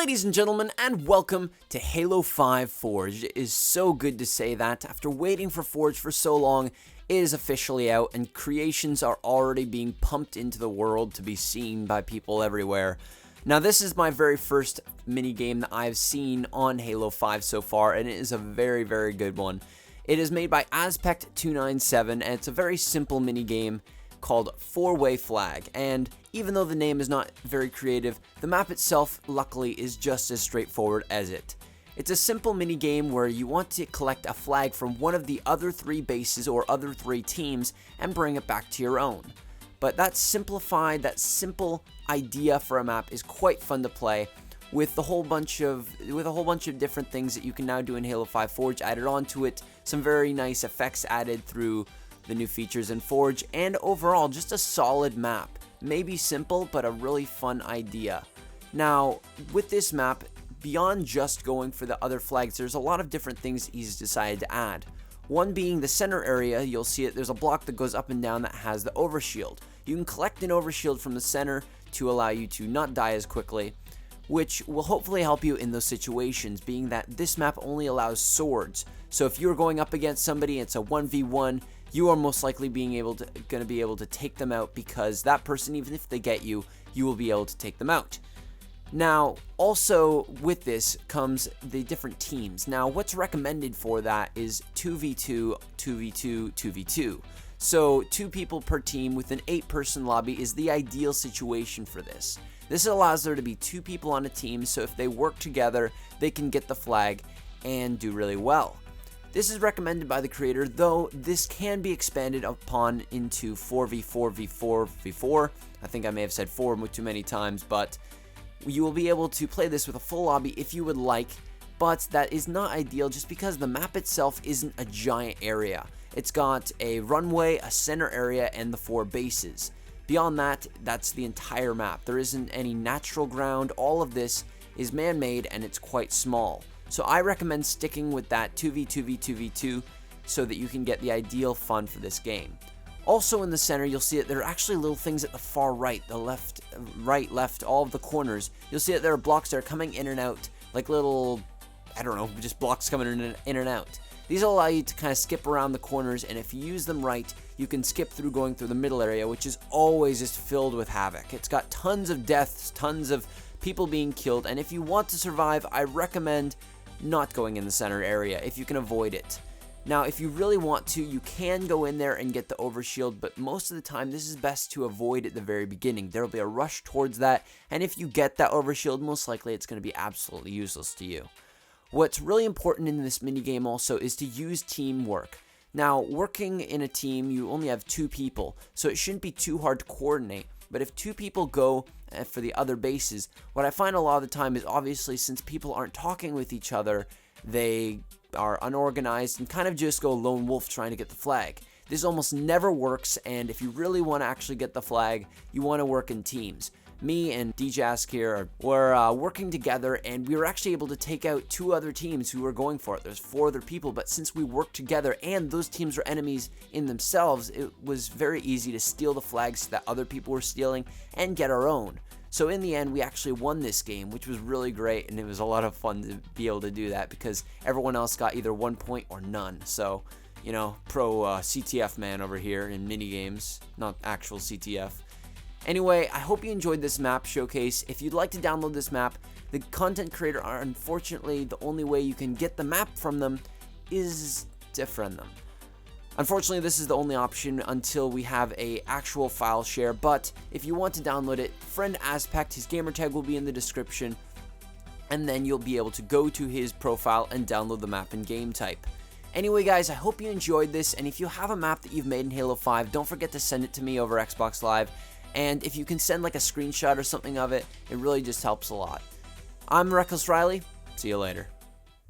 Ladies and gentlemen, and welcome to Halo 5 Forge. It is so good to say that after waiting for Forge for so long, it is officially out and creations are already being pumped into the world to be seen by people everywhere. Now this is my very first minigame that I've seen on Halo 5 so far, and it is a very good one. It is made by Azpekt 297, and it's a very simple minigame called Four-Way Flag, and even though the name is not very creative, the map itself, luckily, is just as straightforward as it. It's a simple mini-game where you want to collect a flag from one of the other three bases or other three teams and bring it back to your own. But that simple idea for a map is quite fun to play with a whole bunch of different things that you can now do in Halo 5 Forge added onto it, some very nice effects added through the new features in Forge, and overall just a solid map. Maybe simple, but a really fun idea. Now, with this map, beyond just going for the other flags, there's a lot of different things he's decided to add. One being the center area. You'll see it, there's a block that goes up and down that has the overshield. You can collect an overshield from the center to allow you to not die as quickly, which will hopefully help you in those situations, being that this map only allows swords. So if you're going up against somebody, it's a 1v1, you are most likely going to be able to take them out, because that person, even if they get you, you will be able to take them out. Now, also with this comes the different teams. Now, what's recommended for that is 2v2, 2v2, 2v2. So 2 people per team with an 8-person lobby is the ideal situation for this. This allows there to be 2 people on a team, so if they work together, they can get the flag and do really well. This is recommended by the creator, though this can be expanded upon into 4v4v4v4. I think I may have said 4 too many times, but you will be able to play this with a full lobby if you would like, but that is not ideal just because the map itself isn't a giant area. It's got a runway, a center area, and the 4 bases. Beyond that, that's the entire map. There isn't any natural ground. All of this is man-made, and it's quite small. So I recommend sticking with that 2v2v2v2 so that you can get the ideal fun for this game. Also in the center, you'll see that there are actually little things at the far right, the left, right, left, all of the corners. You'll see that there are blocks that are coming in and out, like little, I don't know, just blocks coming in and out. These will allow you to kind of skip around the corners, and if you use them right, you can skip through going through the middle area, which is always just filled with havoc. It's got tons of deaths, tons of people being killed, and if you want to survive, I recommend not going in the center area if you can avoid it. Now, if you really want to, you can go in there and get the overshield, but most of the time this is best to avoid at the very beginning. There will be a rush towards that, and if you get that overshield, most likely it's going to be absolutely useless to you. What's really important in this minigame also is to use teamwork. Now, working in a team, you only have 2 people, so it shouldn't be too hard to coordinate. But if 2 people go for the other bases, what I find a lot of the time is, obviously, since people aren't talking with each other, they are unorganized and kind of just go lone wolf trying to get the flag. This almost never works, and if you really want to actually get the flag, you want to work in teams. Me and DJask here were working together, and we were actually able to take out 2 other teams who were going for it. There's 4 other people, but since we worked together and those teams were enemies in themselves, it was very easy to steal the flags that other people were stealing and get our own. So in the end, we actually won this game, which was really great, and it was a lot of fun to be able to do that because everyone else got either 1 point or none. So, you know, pro CTF man over here in minigames, not actual CTF. Anyway, I hope you enjoyed this map showcase. If you'd like to download this map, the content creator are unfortunately the only way you can get the map from them is to friend them. Unfortunately, this is the only option until we have a actual file share, but if you want to download it, friend Azpekt, his gamertag will be in the description, and then you'll be able to go to his profile and download the map in Gametype. Anyway guys, I hope you enjoyed this, and if you have a map that you've made in Halo 5, don't forget to send it to me over Xbox Live. And if you can send like a screenshot or something of it, it really just helps a lot. I'm Reckless Riley. See you later.